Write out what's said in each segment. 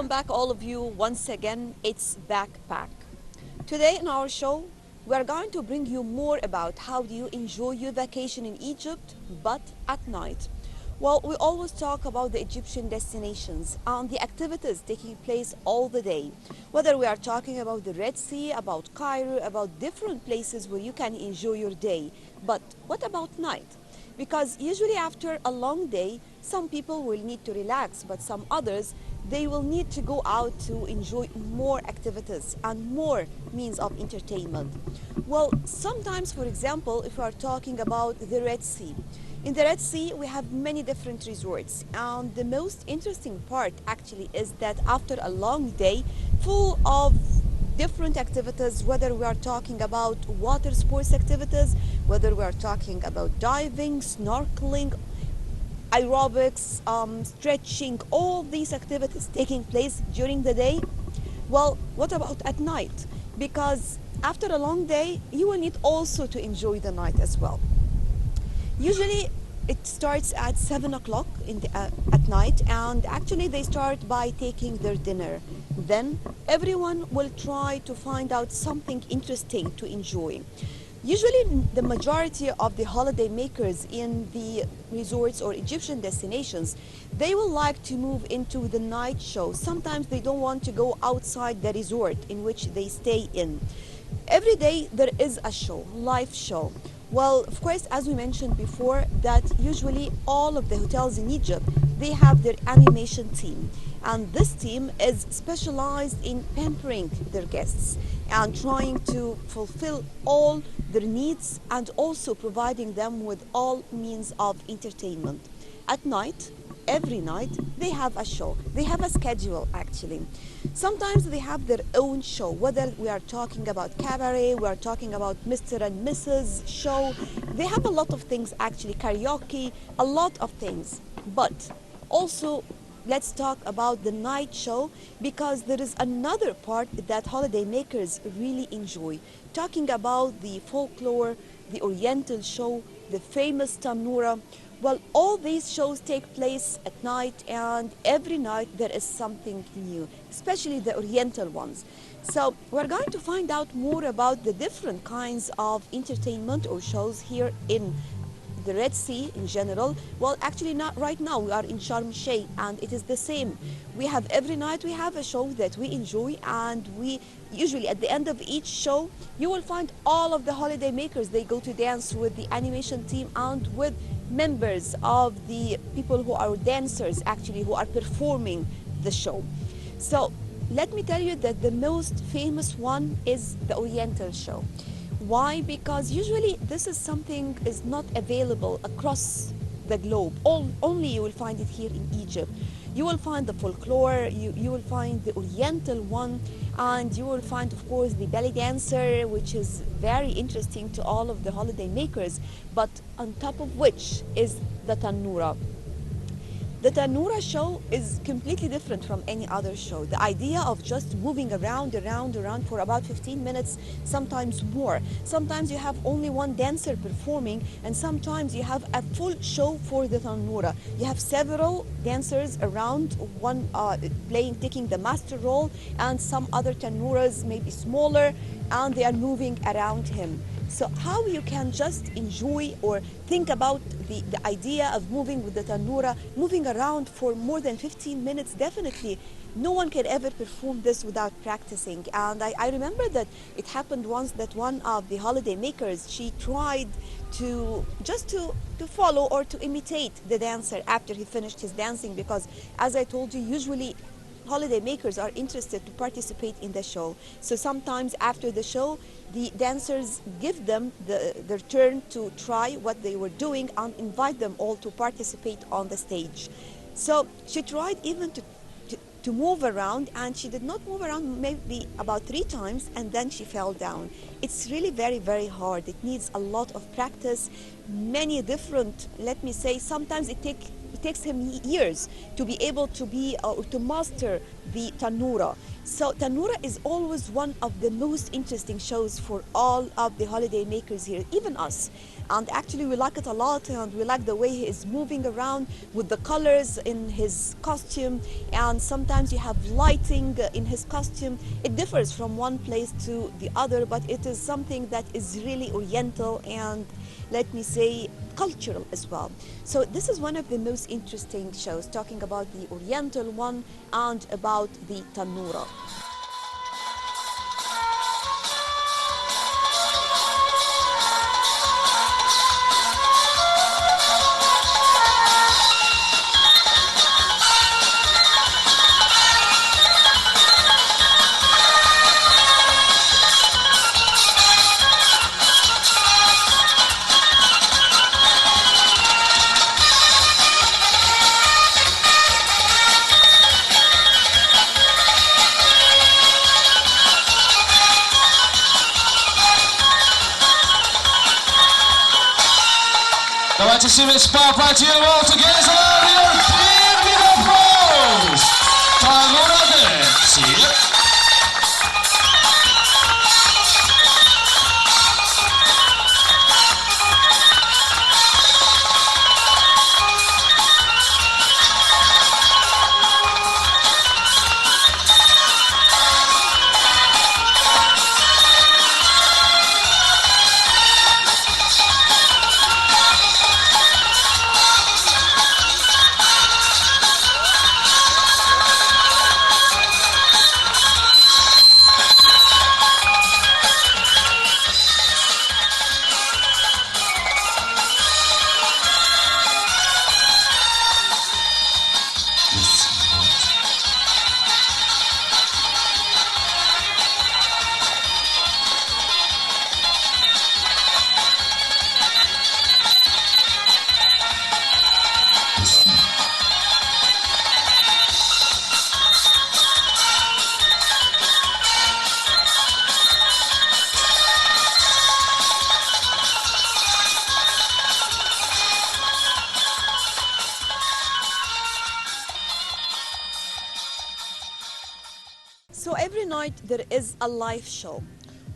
Welcome back, all of you. Once again, it's Backpack. Today in our show, we are going to bring you more about how do you enjoy your vacation in Egypt, but at night. Well, we always talk about the Egyptian destinations and the activities taking place all the day. Whether we are talking about the Red Sea, about Cairo, about different places where you can enjoy your day. But what about night? Because usually after a long day, some people will need to relax, but some others, they will need to go out to enjoy more activities and more means of entertainment. Well, sometimes, for example, if we are talking about the Red Sea, in the Red Sea, we have many different resorts, and the most interesting part actually is that after a long day full of different activities, whether we are talking about water sports activities, whether we are talking about diving, snorkeling, aerobics, stretching, all these activities taking place during the day. Well, what about at night? Because after a long day, you will need also to enjoy the night as well. Usually it starts at 7 o'clock at night, and actually they start by taking their dinner. Then everyone will try to find out something interesting to enjoy. Usually the majority of the holiday makers in the resorts or Egyptian destinations, they will like to move into the night show. Sometimes they don't want to go outside the resort in which they stay in. Every day there is a show, live show. Well, of course, as we mentioned before, that usually all of the hotels in Egypt, they have their animation team. And this team is specialized in pampering their guests and trying to fulfill all their needs and also providing them with all means of entertainment. At night, every night, they have a show. They have a schedule actually. Sometimes they have their own show, whether we are talking about cabaret, we are talking about Mr. and Mrs. show. They have a lot of things actually, karaoke, a lot of things. But also, let's talk about the night show, because there is another part that holiday makers really enjoy. Talking about the folklore, the Oriental show, the famous Tanura. Well, all these shows take place at night, and every night there is something new, especially the Oriental ones. So we're going to find out more about the different kinds of entertainment or shows here in the Red Sea in general. Well, actually not right now. We are in Sharm el-Sheikh and it is the same. We have every night we have a show that we enjoy, and we usually at the end of each show you will find all of the holiday makers. They go to dance with the animation team and with members of the people who are dancers actually who are performing the show. So let me tell you that the most famous one is the Oriental show. Why? Because usually this is something is not available across the globe. Only you will find it here in Egypt. You will find the folklore, you will find the Oriental one, and you will find, of course, the belly dancer, which is very interesting to all of the holiday makers, but on top of which is the Tanura. The Tanura show is completely different from any other show. The idea of just moving around for about 15 minutes, sometimes more. Sometimes you have only one dancer performing, and sometimes you have a full show for the Tanura. You have several dancers around, one taking the master role, and some other Tanuras, maybe smaller, and they are moving around him. So how you can just enjoy or think about the idea of moving with the Tanura, moving around for more than 15 minutes, definitely no one can ever perform this without practicing. And I remember that it happened once that one of the holiday makers, she tried to follow or to imitate the dancer after he finished his dancing, because as I told you, usually holiday makers are interested to participate in the show. So sometimes after the show, the dancers give them their turn to try what they were doing and invite them all to participate on the stage. So she tried even to move around, and she did not move around maybe about 3 times, and then she fell down. It's really very, very hard. It needs a lot of practice, many different, let me say, sometimes it takes him years to be able to be or to master the tanura. So tanura is always one of the most interesting shows for all of the holiday makers here, even us. And actually we like it a lot, and we like the way he is moving around with the colors in his costume, and sometimes you have lighting in his costume. It differs from one place to the other, but it is something that is really oriental and, let me say, cultural as well. So this is one of the most interesting shows, talking about the oriental one and about the tanura. Давайте все вместе поаплодируем all together your big, big applause. Tanura dance. Yep. So every night there is a live show.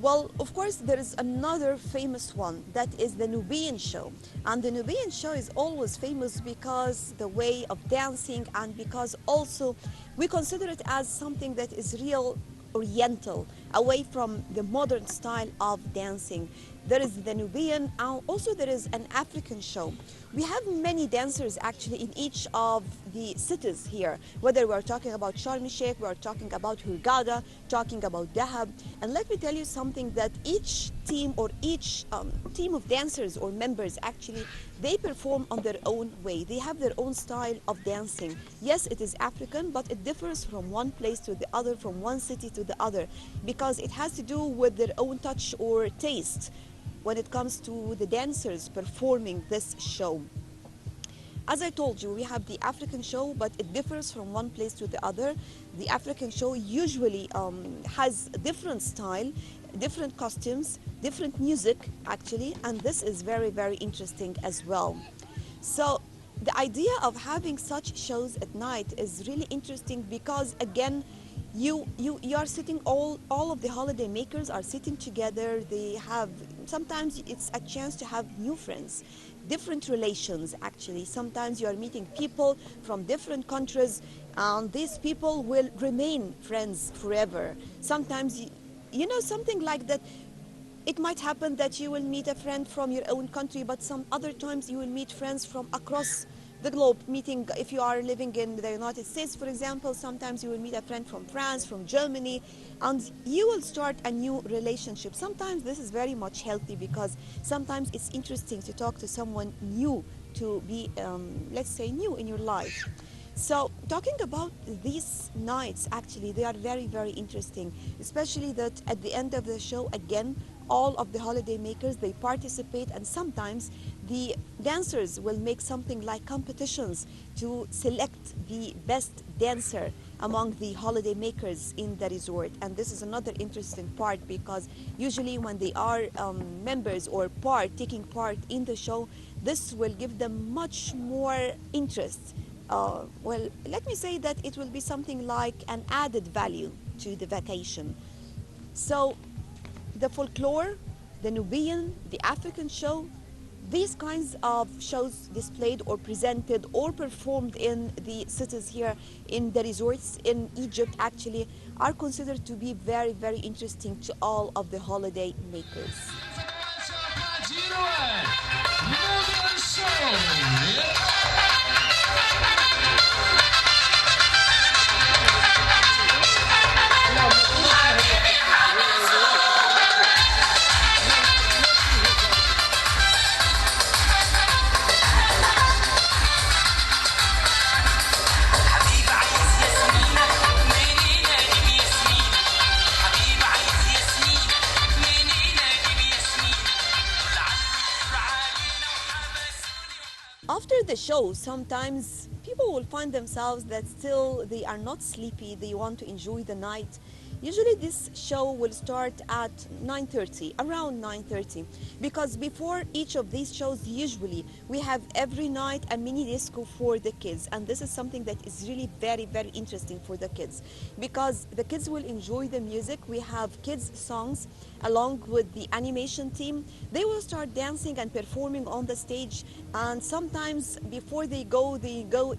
Well, of course, there is another famous one, that is the Nubian show. And the Nubian show is always famous because the way of dancing, and because also we consider it as something that is real oriental, away from the modern style of dancing. There is the Nubian, and also there is an African show. We have many dancers actually in each of the cities here, whether we're talking about Sharm el-Sheikh, we're talking about Hurghada, talking about Dahab. And let me tell you something, that each team or each team of dancers or members actually, they perform on their own way. They have their own style of dancing. Yes, it is African, but it differs from one place to the other, from one city to the other, because it has to do with their own touch or taste when it comes to the dancers performing this show. As I told you, we have the African show, but it differs from one place to the other. The African show usually has a different style, different costumes, different music actually, and this is very, very interesting as well. So the idea of having such shows at night is really interesting because, again, you are sitting, all of the holiday makers are sitting together. They have, sometimes it's a chance to have new friends, different relations actually. Sometimes you are meeting people from different countries, and these people will remain friends forever. Sometimes, you know, something like that. It might happen that you will meet a friend from your own country, but some other times you will meet friends from across the globe. Meeting, if you are living in the United States, for example, sometimes you will meet a friend from France, from Germany, and you will start a new relationship. Sometimes this is very much healthy because sometimes it's interesting to talk to someone new, to be, let's say, new in your life. So talking about these nights, actually, they are very, very interesting, especially that at the end of the show, again, all of the holiday makers, they participate, and sometimes the dancers will make something like competitions to select the best dancer. among the holiday makers in the resort. And this is another interesting part, because usually when they are members or taking part in the show, this will give them much more interest. Well, let me say that it will be something like an added value to the vacation. So the folklore, the Nubian, the African show, these kinds of shows displayed or presented or performed in the cities here, in the resorts in Egypt actually, are considered to be very, very interesting to all of the holiday makers. After the show, sometimes people will find themselves that still they are not sleepy, they want to enjoy the night. Usually this show will start at 9:30, around 9:30, because before each of these shows, usually we have every night a mini disco for the kids, and this is something that is really very, very interesting for the kids, because the kids will enjoy the music. We have kids songs along with the animation team. They will start dancing and performing on the stage, and sometimes before they go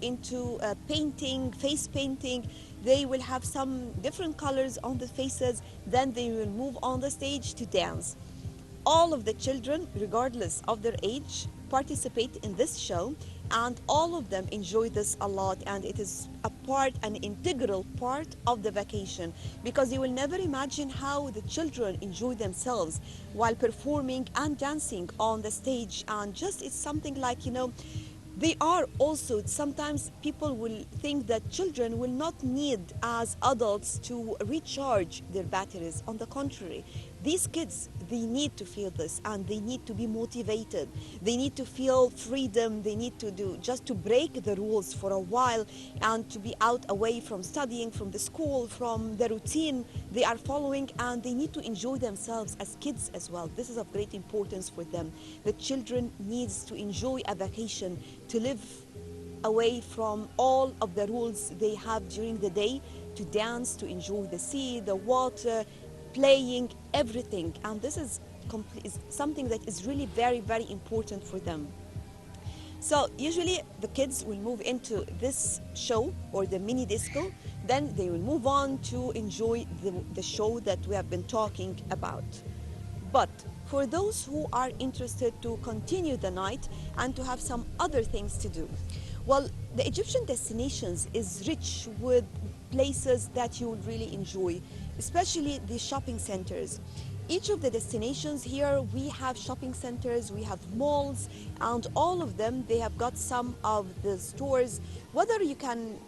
into painting, face painting. They will have some different colors on the faces, then they will move on the stage to dance. All of the children, regardless of their age, participate in this show, and all of them enjoy this a lot, and it is an integral part of the vacation, because you will never imagine how the children enjoy themselves while performing and dancing on the stage. And just it's something like, they are also, sometimes people will think that children will not need as adults to recharge their batteries. On the contrary, these kids, they need to feel this, and they need to be motivated. They need to feel freedom. They need to just to break the rules for a while, and to be out away from studying, from the school, from the routine they are following, and they need to enjoy themselves as kids as well. This is of great importance for them. The children needs to enjoy a vacation, to live away from all of the rules they have during the day, to dance, to enjoy the sea, the water, playing, everything. And this is something that is really very, very important for them. So usually the kids will move into this show or the mini disco, then they will move on to enjoy the show that we have been talking about. But for those who are interested to continue the night and to have some other things to do, well, the Egyptian destinations is rich with places that you will really enjoy, especially the shopping centers. Each of the destinations here, we have shopping centers, we have malls, and all of them, they have got some of the stores, whether you can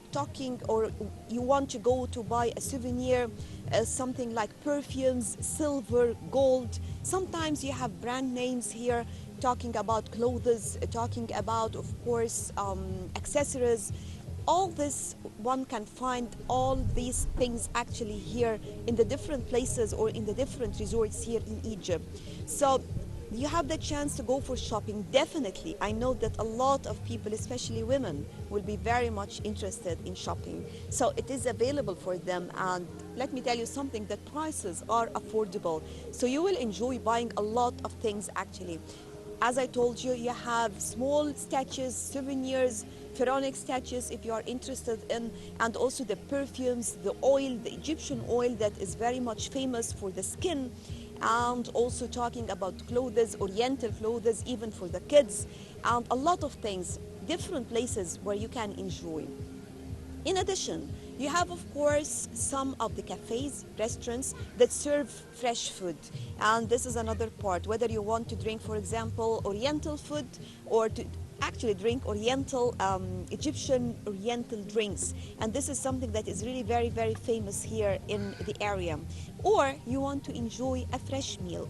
or you want to go to buy a souvenir, something like perfumes, silver, gold. Sometimes you have brand names here, talking about clothes, talking about, of course, accessories. All this, one can find all these things actually here in the different places or in the different resorts here in Egypt. So you have the chance to go for shopping. Definitely, I know that a lot of people, especially women, will be very much interested in shopping. So it is available for them, and let me tell you something, the prices are affordable. So you will enjoy buying a lot of things actually. As I told you, you have small statues, souvenirs, pharaonic statues if you are interested in, and also the perfumes, the oil, the Egyptian oil that is very much famous for the skin, and also talking about clothes, oriental clothes, even for the kids, and a lot of things, different places where you can enjoy. In addition, you have, of course, some of the cafes, restaurants that serve fresh food. And this is another part, whether you want to drink, for example, oriental food, or to actually drink oriental, Egyptian oriental drinks. And this is something that is really very, very famous here in the area. Or you want to enjoy a fresh meal.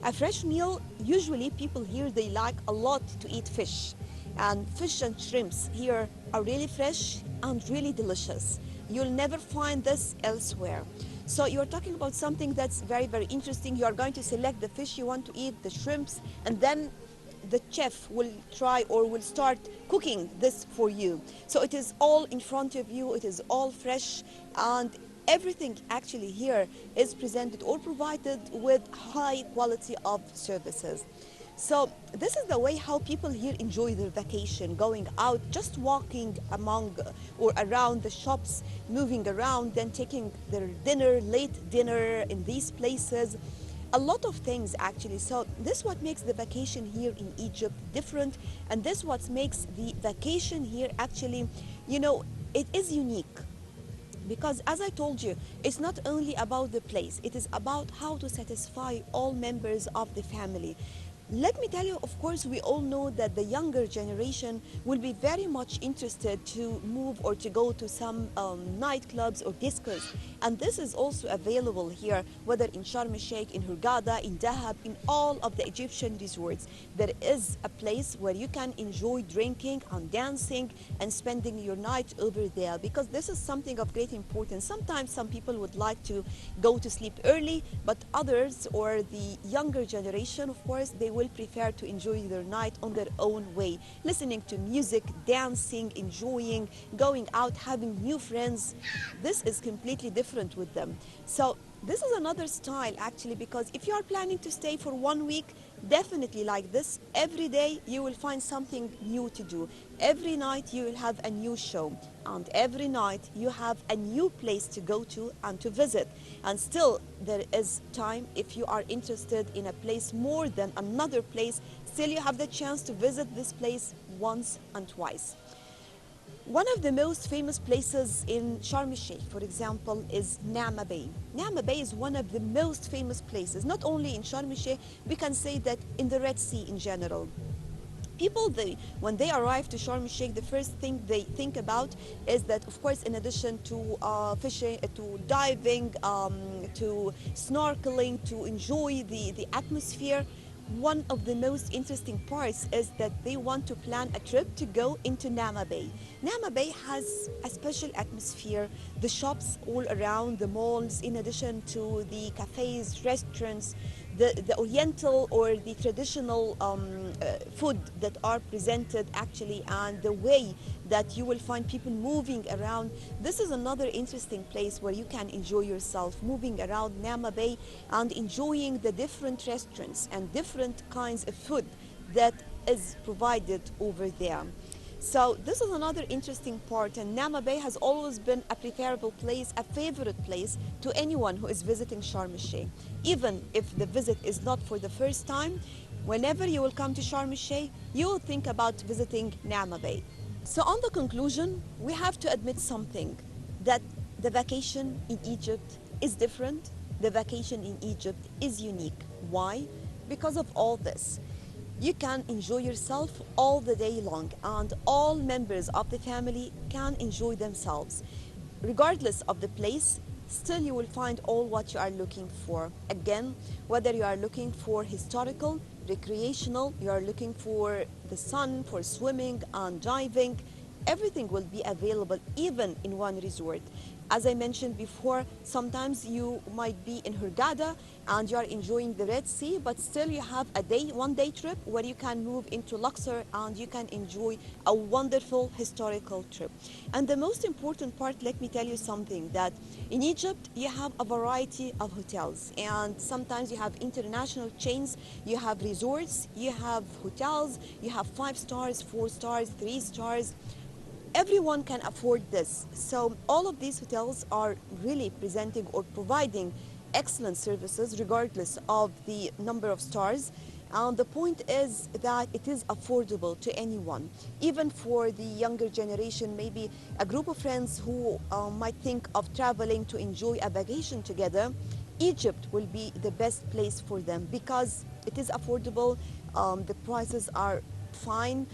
A fresh meal, usually people here, they like a lot to eat fish. And fish and shrimps here are really fresh and really delicious. You'll never find this elsewhere. So you're talking about something that's very, very interesting. You are going to select the fish you want to eat, the shrimps, and then the chef will try or will start cooking this for you. So it is all in front of you, it is all fresh, and everything actually here is presented or provided with high quality of services. So this is the way how people here enjoy their vacation, going out, just walking among or around the shops, moving around, then taking their dinner, late dinner in these places. A lot of things actually. So this is what makes the vacation here in Egypt different, and this what makes the vacation here actually, it is unique. Because as I told you, it's not only about the place, it is about how to satisfy all members of the family. Let me tell you, of course, we all know that the younger generation will be very much interested to move or to go to some nightclubs or discos. And this is also available here, whether in Sharm el-Sheikh, in Hurghada, in Dahab, in all of the Egyptian resorts. There is a place where you can enjoy drinking and dancing and spending your night over there, because this is something of great importance. Sometimes some people would like to go to sleep early, but others, or the younger generation, of course, they will prefer to enjoy their night on their own way, listening to music, dancing, enjoying, going out, having new friends. This is completely different with them. So this is another style actually, because if you are planning to stay for 1 week, definitely like this, every day you will find something new to do. Every night you will have a new show, and every night you have a new place to go to and to visit. And still there is time, if you are interested in a place more than another place, still you have the chance to visit this place once and twice. One of the most famous places in Sharm el-Sheikh, for example, is Neama Bay. Neama Bay is one of the most famous places, not only in Sharm el-Sheikh, we can say that in the Red Sea in general. People, when they arrive to Sharm el-Sheikh, the first thing they think about is that, of course, in addition to fishing, to diving, to snorkeling, to enjoy the atmosphere, one of the most interesting parts is that they want to plan a trip to go into Neama Bay. Neama Bay has a special atmosphere, the shops all around, the malls, in addition to the cafes, restaurants, the oriental or the traditional food that are presented actually, and the way that you will find people moving around. This is another interesting place where you can enjoy yourself, moving around Neama Bay and enjoying the different restaurants and different kinds of food that is provided over there. So this is another interesting part, and Neama Bay has always been a preferable place, a favorite place to anyone who is visiting Sharm el-Sheikh. Even if the visit is not for the first time, whenever you will come to Sharm el-Sheikh, you will think about visiting Neama Bay. So on the conclusion, we have to admit something, that the vacation in Egypt is different. The vacation in Egypt is unique. Why? Because of all this. You can enjoy yourself all the day long, and all members of the family can enjoy themselves. Regardless of the place, still you will find all what you are looking for. Again, whether you are looking for historical, recreational, you are looking for the sun, for swimming and diving, everything will be available even in one resort. As I mentioned before, sometimes you might be in Hurghada and you are enjoying the Red Sea, but still you have a one-day trip where you can move into Luxor and you can enjoy a wonderful historical trip. And the most important part, let me tell you something, that in Egypt you have a variety of hotels, and sometimes you have international chains, you have resorts, you have hotels, you have 5 stars, 4 stars, 3 stars. Everyone can afford this. So all of these hotels are really presenting or providing excellent services regardless of the number of stars. And the point is that it is affordable to anyone, even for the younger generation, maybe a group of friends who might think of traveling to enjoy a vacation together. Egypt will be the best place for them because it is affordable, the prices are fine,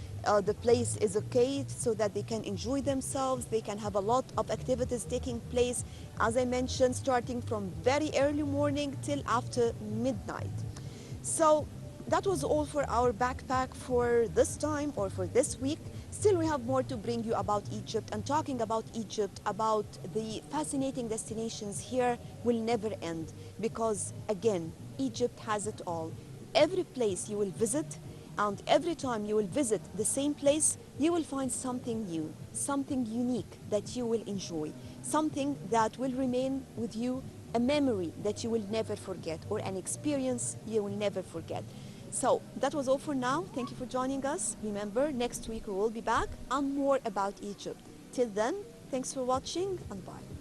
the place is okay, so that they can enjoy themselves. They can have a lot of activities taking place, as I mentioned, starting from very early morning till after midnight. So that was all for our backpack for this time or for this week. Still, we have more to bring you about Egypt, and talking about Egypt, about the fascinating destinations here will never end, because again, Egypt has it all. Every place you will visit, and every time you will visit the same place, you will find something new, something unique that you will enjoy, something that will remain with you, a memory that you will never forget, or an experience you will never forget. So that was all for now. Thank you for joining us. Remember, next week we will be back and more about Egypt. Till then, thanks for watching and bye.